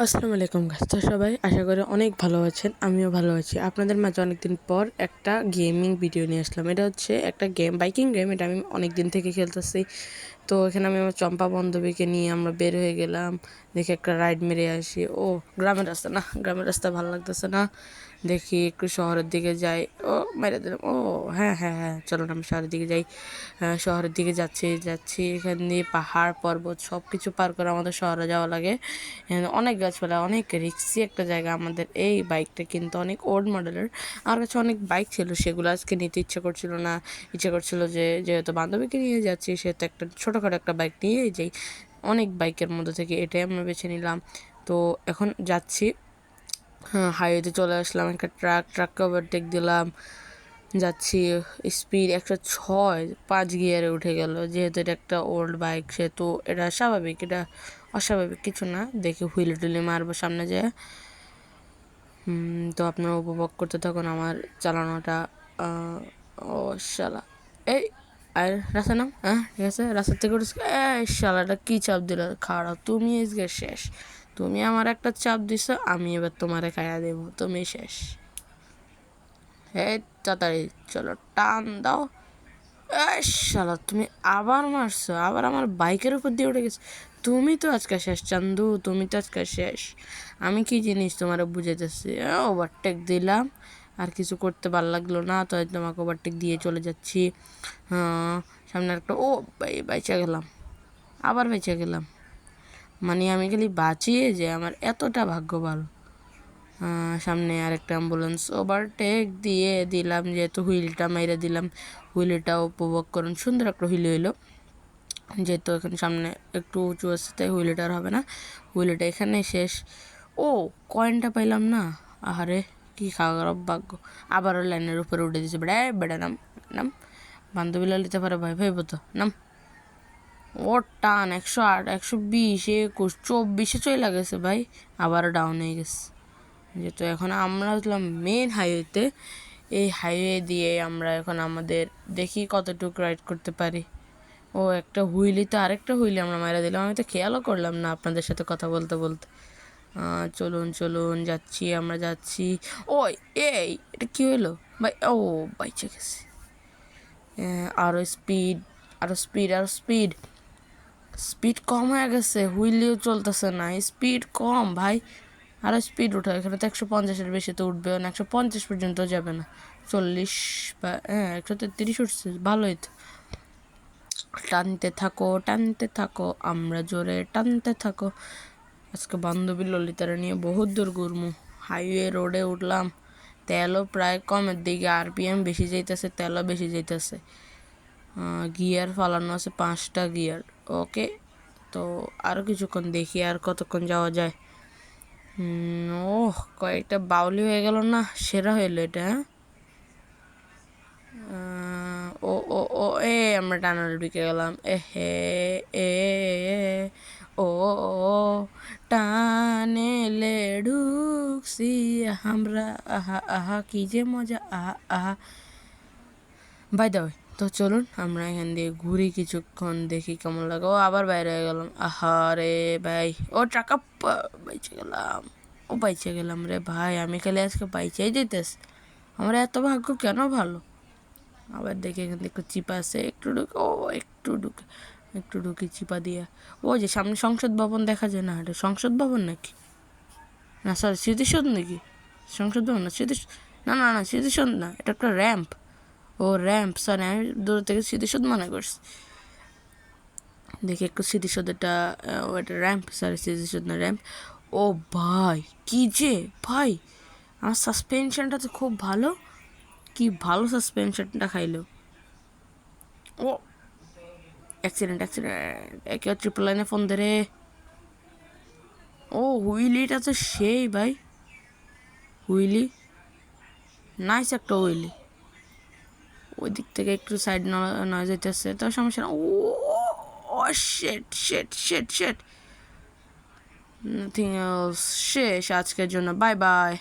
আসসালামু আলাইকুম গাইস। তো সবাই আশা করি অনেক ভালো আছেন, আমিও ভালো আছি। আপনাদের মাঝে অনেকদিন পর একটা গেমিং ভিডিও নিয়ে আসলাম। এটা হচ্ছে একটা গেম, বাইকিং গেম। এটা আমি অনেক দিন থেকে খেলতেছি। তো এখানে আমি আমার চম্পা বান্ধবীকে নিয়ে আমরা বের হয়ে গেলাম, দেখি একটা রাইড মেরে আসি। ও গ্রামের রাস্তা না, গ্রামের রাস্তা ভালো লাগতেছে না, দেখি একটু শহরের দিকে যাই। ও মেরে দিলাম। ও হ্যাঁ হ্যাঁ হ্যাঁ, চলুন আমি শহরের দিকে যাই। শহরের দিকে যাচ্ছি এখান দিয়ে পাহাড় পর্বত সব কিছু পার করে আমাদের শহরে যাওয়া লাগে। অনেক গাছপালা, অনেক রিক্সি একটা জায়গা। আমাদের এই বাইকটা কিন্তু অনেক ওল্ড মডেলের। আমার কাছে অনেক বাইক ছিল, সেগুলো আজকে নিতে ইচ্ছে করছিল না। ইচ্ছে করছিল যে যেহেতু বান্ধবীকে নিয়ে যাচ্ছি সেহেতু একটা ছোটোখাটো একটা বাইক নিয়েই যাই। অনেক বাইকের মধ্যে থেকে এটাই আমরা বেছে নিলাম। তো এখন যাচ্ছি, হাইওয়েতে চলে আসলাম। একটা ট্রাককে ওভারটেক দিলাম, যাচ্ছি। স্পিড 106, 5 গিয়ারে উঠে গেল। যেহেতু এটা একটা ওল্ড বাইক সেহেতু এটা স্বাভাবিক, এটা অস্বাভাবিক কিছু না। দেখি হুইলে টুইলে মারবো সামনে যায়। তো আপনারা উপভোগ করতে থাকুন আমার চালানোটা। ও শালা, এই আর রাস্তা নাম, হ্যাঁ ঠিক আছে, রাস্তার থেকে উঠে। এই শালাটা কী চাপ দিল! খাড়া তুমি আজকে শেষ। তুমি আমার একটা চাপ দিছ, আমি এবার তোমারে খাইয়া দেবো, তুমি শেষ। এই তাড়াতাড়ি চলো, টান দাও। শালা তুমি আবার মারছো, আবার আমার বাইকের উপর দিয়ে উঠে গেছো। তুমি তো আজকে শেষ চান্দু, তুমি তো আজকে শেষ। আমি কি জিনিস তোমার বুঝাইতেছি। ওভারটেক দিলাম, আর কিছু করতে ভালো লাগলো না, তো তোমাকে ওভারটেক দিয়ে চলে যাচ্ছি। সামনে একটা, ও বাইচা গেলাম, আবার বেঁচে গেলাম। মানে আমি খালি বাঁচিয়ে যে আমার এতটা ভাগ্য ভালো। সামনে আরেকটা অ্যাম্বুলেন্স, ওভারটেক দিয়ে দিলাম, যেহেতু হুইলটা মেরে দিলাম। হুইলটা উপভোগ করুন, সুন্দর একটা হুইল হইলো। যেহেতু এখন সামনে একটু উঁচু আছে তাই হুইলটা আর হবে না, হুইলটা এখানে শেষ। ও কয়েনটা পাইলাম না, আহারে কী খারাপ ভাগ্য। আবারও লাইনের উপরে উঠে দিয়েছে। বেড়া নাম নাম, বান্ধবী লিতে পারে ভাই ভাইব তো নাম। ও টান 108, 120, 21, 24-এ চলে গেছে ভাই, আবারও ডাউন হয়ে গেছে। যেহেতু এখন আমরা হলাম মেন হাইওয়েতে, এই হাইওয়ে দিয়ে আমরা এখন আমাদের দেখি কতটুকু রাইড করতে পারি। ও একটা হুইলি, তো আরেকটা হুইলি আমরা মারা দিলাম, আমি তো খেয়ালও করলাম না আপনাদের সাথে কথা বলতে বলতে। চলুন চলুন, যাচ্ছি আমরা যাচ্ছি। ওই এই এটা কী হইলো ভাই? ও বাইচে গেছি। আরও স্পিড, আরও স্পিড, আরও স্পিড। স্পিড কম হয়ে গেছে, হুইলিও চলতেছে না, স্পিড কম ভাই। আরও স্পিড উঠো, এখানে তো 150-এর বেশি তো উঠবে না, 150 পর্যন্ত যাবে না, 40 বা 133 উঠছে, ভালোই তো। টানতে থাকো, আমরা জোরে টানতে থাকো। আজকে বান্ধবী ললিতারা নিয়ে বহুত দূর ঘুরমু। হাইওয়ে রোডে উঠলাম, তেলও প্রায় কমের দিকে, আরপিএম বেশি যাইতেছে, তেলও বেশি যাইতেছে। গিয়ার ফালানো আছে 5টা গিয়ার। ওকে, তো আরও কিছুক্ষণ দেখি আর কতক্ষণ যাওয়া যায়। কয়েকটা বাউলি হয়ে গেল না, সেরা হইলো এটা। ও ও ও আমরা টানালে ঢুকে গেলাম। এ ও টানেলে ঢুকছি আমরা, আহা আহা কি যে মজা, আহা আহা। বাই দা ওয়ে, তো চলুন আমরা এখান দিয়ে ঘুরি কিছুক্ষণ, দেখি কেমন লাগে। ও আবার বাইরে হয়ে গেলাম, আহা রে ভাই। ও টাকা বাইচে গেলাম, বাইচে গেলাম রে ভাই। আমি খালি আজকে বাইচেই যেতেছি, আমার এত ভাগ্য কেন ভালো। আবার দেখি এখান থেকে একটু চিপা আছে, একটু ঢুকে, একটু ঢুকি চিপা দিয়ে। ও যে সামনে সংসদ ভবন দেখা যায় না, এটা সংসদ ভবন নাকি? না সরি, স্মৃতিসৌধ নাকি? সংসদ ভবন না, না না না স্মৃতিসৌধ না, এটা একটা র্যাম্প। ও র্যাম্প, সরি আমি দূর থেকে স্মৃতিসৌধ মনে করছি। দেখি একটু স্মৃতিসৌধটা, ও এটা র্যাম্প, সরি স্মৃতিসৌধ না, র্যাম্প। ও ভাই কি যে ভাই, আমার সাসপেনশনটা তো খুব ভালো, কি ভালো সাসপেনশনটা খাইলো। ও অ্যাক্সিডেন্ট, কেউ ট্রিপল লাইনে ফোন দে রে। ও হুইলিটা তো সেই ভাই, হুইলি নাইস একটা হুইলি। ওই দিক থেকে একটু সাইড নয় যাইতেছে, তো সমস্যা না। ও শেট নাথিং এলস, শেষ আজকের জন্য, বাই বাই।